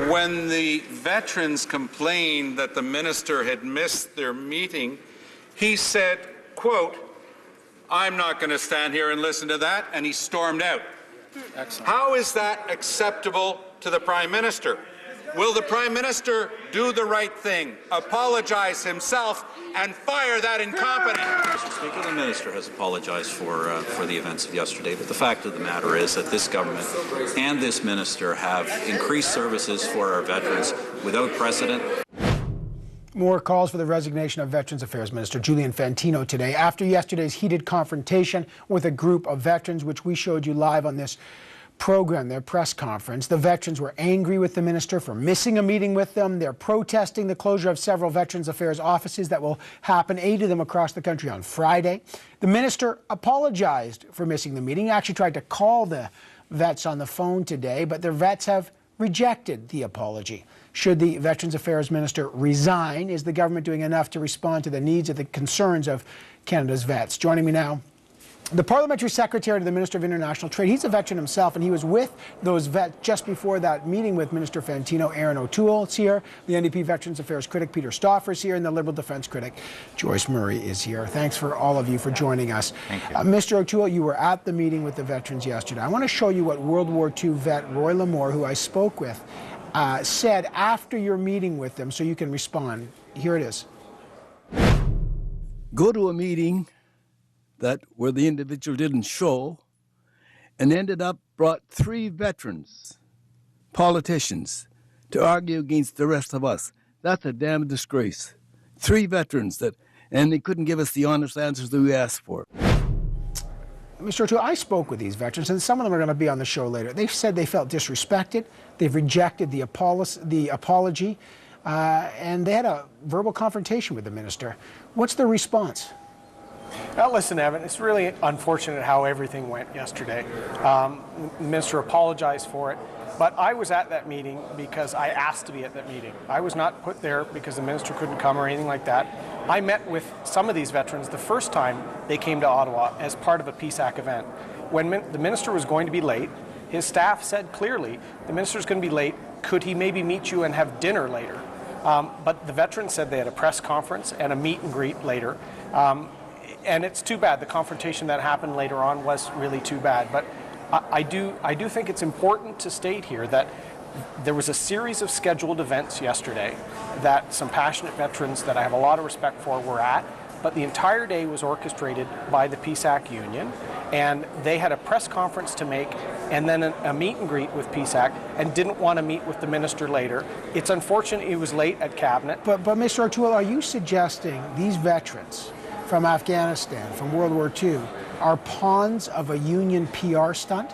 When the veterans complained that the minister had missed their meeting, he said, quote, "I'm not going to stand here and listen to that," and he stormed out. Excellent. How is that acceptable to the Prime Minister? Will the Prime Minister do the right thing, apologize himself, and fire that incompetent? Mr. Speaker, the Minister has apologized for the events of yesterday, but the fact of the matter is that this government and this Minister have increased services for our veterans without precedent. More calls for the resignation of Veterans Affairs Minister Julian Fantino today after yesterday's heated confrontation with a group of veterans, which we showed you live on this program, their press conference. The veterans were angry with the minister for missing a meeting with them. They're protesting the closure of several Veterans Affairs offices that will happen, 8 of them across the country, on Friday. The minister apologized for missing the meeting. He actually tried to call the vets on the phone today, but the vets have rejected the apology. Should the Veterans Affairs Minister resign? Is the government doing enough to respond to the needs of the concerns of Canada's vets? Joining me now, the Parliamentary Secretary to the Minister of International Trade. He's a veteran himself, and he was with those vets just before that meeting with Minister Fantino. Aaron O'Toole is here. The NDP Veterans Affairs critic Peter Stauffer is here, and the Liberal Defence critic Joyce Murray is here. Thanks for all of you for joining us. Thank you. Mr. O'Toole, you were at the meeting with the veterans yesterday. I want to show you what World War II vet Roy Lamore, who I spoke with, said after your meeting with them, so you can respond. Here it is. Go to a meeting where the individual didn't show, and ended up brought 3 veterans, politicians, to argue against the rest of us. That's a damn disgrace. 3 veterans and they couldn't give us the honest answers that we asked for. Mr. O'Toole, I spoke with these veterans, and some of them are going to be on the show later. They said they felt disrespected. They've rejected the apology, and they had a verbal confrontation with the minister. What's their response? Now, listen, Evan, it's really unfortunate how everything went yesterday. The minister apologized for it, but I was at that meeting because I asked to be at that meeting. I was not put there because the minister couldn't come or anything like that. I met with some of these veterans the first time they came to Ottawa as part of a PSAC event. When the minister was going to be late, his staff said clearly, the minister's going to be late, could he maybe meet you and have dinner later? But the veterans said they had a press conference and a meet and greet later. And it's too bad. The confrontation that happened later on was really too bad. But I do think it's important to state here that there was a series of scheduled events yesterday that some passionate veterans that I have a lot of respect for were at, but the entire day was orchestrated by the PSAC union, and they had a press conference to make and then a meet and greet with PSAC and didn't want to meet with the minister later. It's unfortunate he was late at Cabinet. But Mr. O'Toole, are you suggesting these veterans from Afghanistan, from World War II, are pawns of a union PR stunt?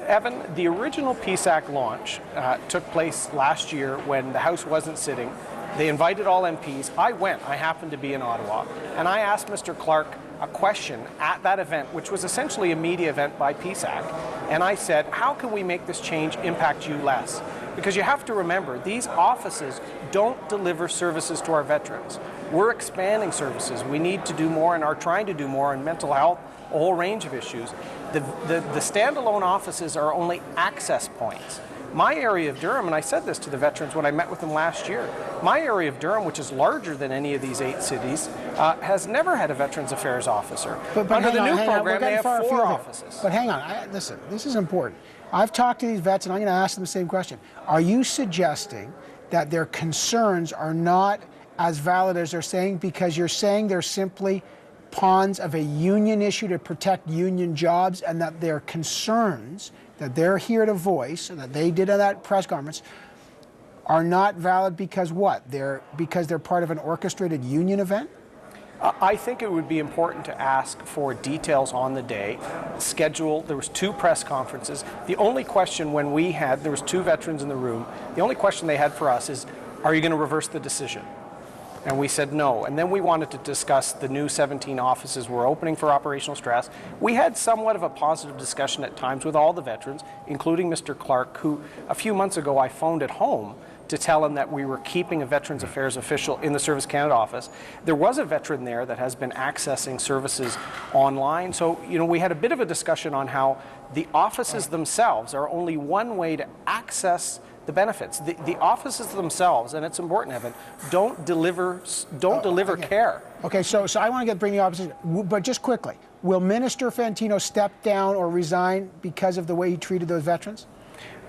Evan, the original PSAC launch took place last year when the House wasn't sitting. They invited all MPs. I went. I happened to be in Ottawa. And I asked Mr. Clark a question at that event, which was essentially a media event by PSAC. And I said, how can we make this change impact you less? Because you have to remember, these offices don't deliver services to our veterans. We're expanding services. We need to do more and are trying to do more in mental health, a whole range of issues. The standalone offices are only access points. My area of Durham, and I said this to the veterans when I met with them last year, my area of Durham, which is larger than any of these 8 cities, has never had a Veterans Affairs officer. But under the new program, they have 4 offices. But hang on, listen, this is important. I've talked to these vets, and I'm going to ask them the same question. Are you suggesting that their concerns are not as valid as they're saying, because you're saying they're simply pawns of a union issue to protect union jobs, and that their concerns that they're here to voice, and that they did at that press conference, are not valid because what? Because they're part of an orchestrated union event? I think it would be important to ask for details on the day. Schedule, there was 2 press conferences. The only question there was 2 veterans in the room, the only question they had for us is, are you going to reverse the decision? And we said no. And then we wanted to discuss the new 17 offices we're opening for operational stress. We had somewhat of a positive discussion at times with all the veterans, including Mr. Clark, who a few months ago I phoned at home to tell him that we were keeping a Veterans Affairs official in the Service Canada office. There was a veteran there that has been accessing services online. So, you know, we had a bit of a discussion on how the offices themselves are only one way to access the benefits. The offices themselves, and it's important, Evan, don't deliver care. Okay, so I want to bring the opposition, but just quickly, will Minister Fantino step down or resign because of the way he treated those veterans?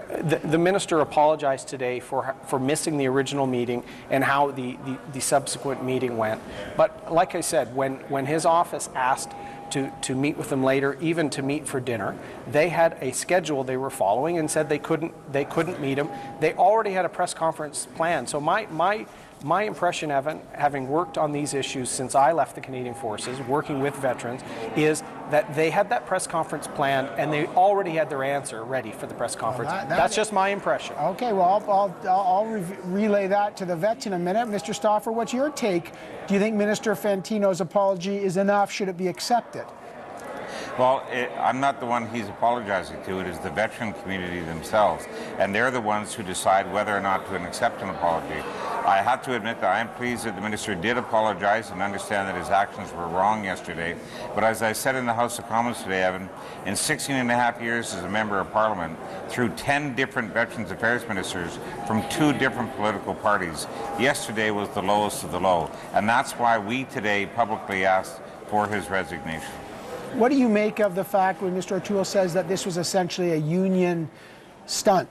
The minister apologized today for missing the original meeting and how the subsequent meeting went. But like I said, when his office asked to meet with them later, even to meet for dinner, they had a schedule they were following and said they couldn't meet him. They already had a press conference planned. So my impression, Evan, having worked on these issues since I left the Canadian Forces, working with veterans, is that they had that press conference planned and they already had their answer ready for the press conference. That's just my impression. Okay, well, I'll relay that to the vets in a minute. Mr. Stauffer, what's your take? Do you think Minister Fantino's apology is enough? Should it be accepted? Well, I'm not the one he's apologizing to. It is the veteran community themselves, and they're the ones who decide whether or not to accept an apology. I have to admit that I am pleased that the minister did apologize and understand that his actions were wrong yesterday. But as I said in the House of Commons today, Evan, in 16 and a half years as a member of Parliament, through 10 different Veterans Affairs ministers from 2 different political parties, yesterday was the lowest of the low. And that's why we today publicly asked for his resignation. What do you make of the fact when Mr. O'Toole says that this was essentially a union stunt?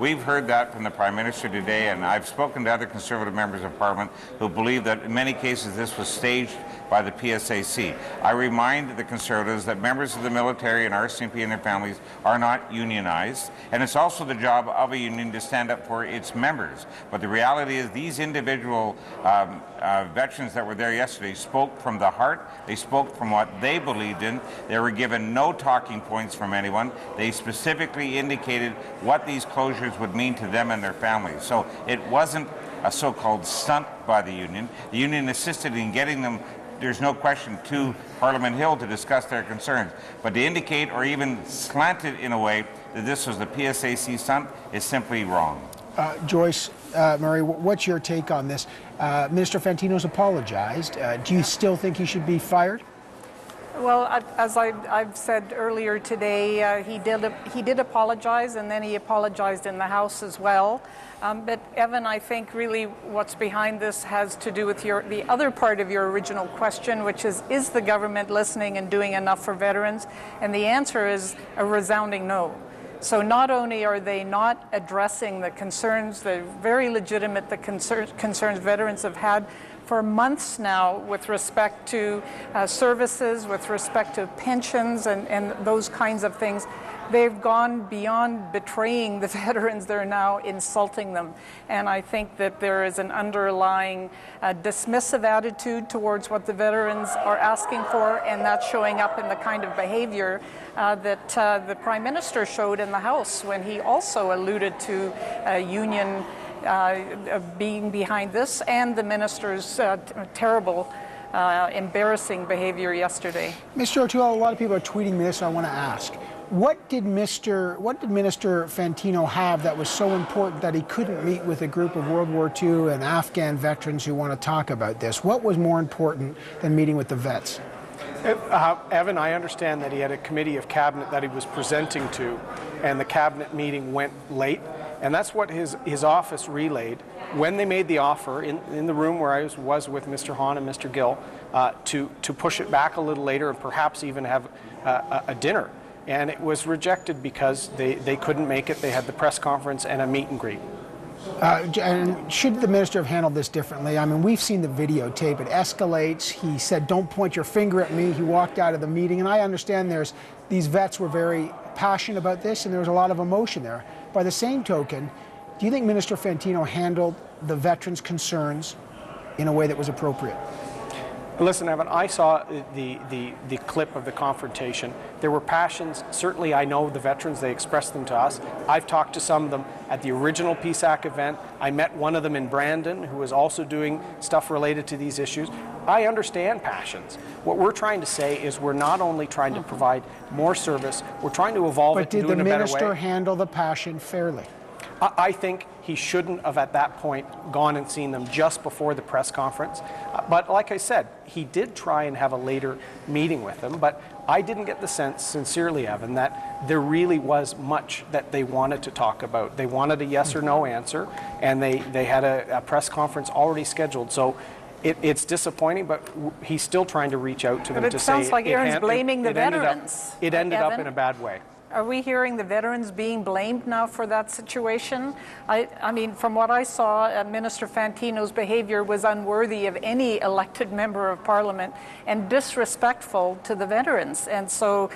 We've heard that from the Prime Minister today, and I've spoken to other Conservative members of Parliament who believe that in many cases this was staged by the PSAC. I remind the Conservatives that members of the military and RCMP and their families are not unionized, and it's also the job of a union to stand up for its members. But the reality is these individual veterans that were there yesterday spoke from the heart. They spoke from what they believed in. They were given no talking points from anyone. They specifically indicated what these closures would mean to them and their families. So it wasn't a so-called stunt by the union. The union assisted in getting them, there's no question, to Parliament Hill to discuss their concerns. But to indicate or even slant it in a way that this was the PSAC stunt is simply wrong. Joyce Murray, what's your take on this? Minister Fantino's apologized. Do you still think he should be fired? Well, as I've said earlier today, he did apologize, and then he apologized in the House as well. But Evan, I think really what's behind this has to do with the other part of your original question, which is the government listening and doing enough for veterans? And the answer is a resounding no. So not only are they not addressing the concerns, the very legitimate concerns veterans have had for months now with respect to services, with respect to pensions and those kinds of things. They've gone beyond betraying the veterans, they're now insulting them. And I think that there is an underlying dismissive attitude towards what the veterans are asking for, and that's showing up in the kind of behavior that the Prime Minister showed in the House when he also alluded to union being behind this, and the minister's terrible, embarrassing behavior yesterday. Mr. O'Toole, a lot of people are tweeting me this, so I want to ask. What did Minister Fantino have that was so important that he couldn't meet with a group of World War II and Afghan veterans who want to talk about this? What was more important than meeting with the vets? Evan, I understand that he had a committee of cabinet that he was presenting to, and the cabinet meeting went late. And that's what his office relayed when they made the offer in the room where I was with Mr. Hahn and Mr. Gill to push it back a little later and perhaps even have a dinner. And it was rejected because they couldn't make it. They had the press conference and a meet and greet. And should the minister have handled this differently? I mean, we've seen the videotape. It escalates. He said, "Don't point your finger at me." He walked out of the meeting. And I understand these vets were very passionate about this, and there was a lot of emotion there. By the same token, do you think Minister Fantino handled the veterans' concerns in a way that was appropriate? Listen, Evan, I saw the clip of the confrontation. There were passions. Certainly, I know the veterans. They expressed them to us. I've talked to some of them at the original PSAC event. I met one of them in Brandon, who was also doing stuff related to these issues. I understand passions. What we're trying to say is we're not only trying to provide more service, we're trying to evolve it to do it in a better way. But did the minister handle the passion fairly? I think he shouldn't have at that point gone and seen them just before the press conference. But like I said, he did try and have a later meeting with them, but I didn't get the sense, sincerely, Evan, that there really was much that they wanted to talk about. They wanted a yes or no answer, and they had a press conference already scheduled. So it's disappointing, but he's still trying to reach out to them to say... But it sounds like Aaron's blaming the veterans. It ended up Evan? in a bad way. Are we hearing the veterans being blamed now for that situation? I mean, from what I saw, Minister Fantino's behavior was unworthy of any elected member of Parliament and disrespectful to the veterans. And so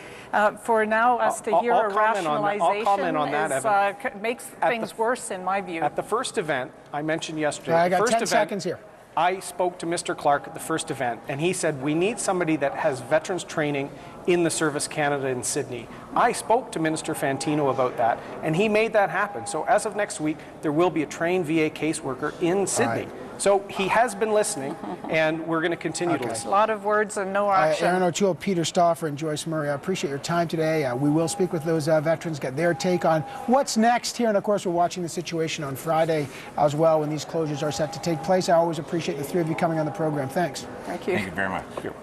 for now us to hear a rationalization makes things worse in my view. At the first event, I mentioned yesterday... I got 10 seconds here. I spoke to Mr. Clark at the first event, and he said, we need somebody that has veterans training in the Service Canada in Sydney. I spoke to Minister Fantino about that, and he made that happen. So as of next week, there will be a trained VA caseworker in Sydney. Right. So he has been listening, and we're going to continue to listen. A lot of words and no action. Aaron O'Toole, Peter Stauffer, and Joyce Murray, I appreciate your time today. We will speak with those veterans, get their take on what's next here. And of course, we're watching the situation on Friday as well when these closures are set to take place. I always appreciate the three of you coming on the program. Thanks. Thank you. Thank you very much. Thank you.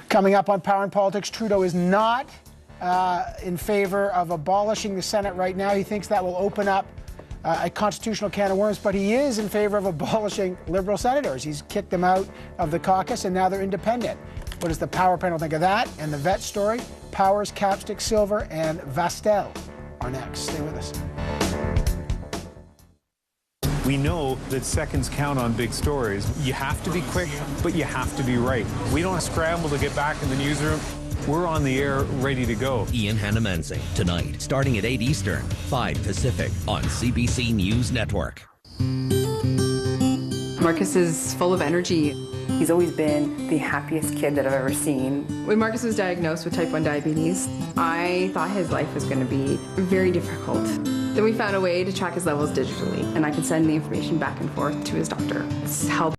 Coming up on Power and Politics, Trudeau is not in favor of abolishing the Senate right now. He thinks that will open up a constitutional can of worms, but he is in favor of abolishing Liberal senators. He's kicked them out of the caucus, and now they're independent. What does the Power panel think of that? And the vet story, Powers, Capstick, Silver, and Vastel are next. Stay with us. We know that seconds count on big stories. You have to be quick, but you have to be right. We don't scramble to get back in the newsroom. We're on the air, ready to go. Ian Hannah-Mansing, tonight, starting at 8 Eastern, 5 Pacific, on CBC News Network. Marcus is full of energy. He's always been the happiest kid that I've ever seen. When Marcus was diagnosed with type 1 diabetes, I thought his life was going to be very difficult. Then we found a way to track his levels digitally, and I can send the information back and forth to his doctor. It's helped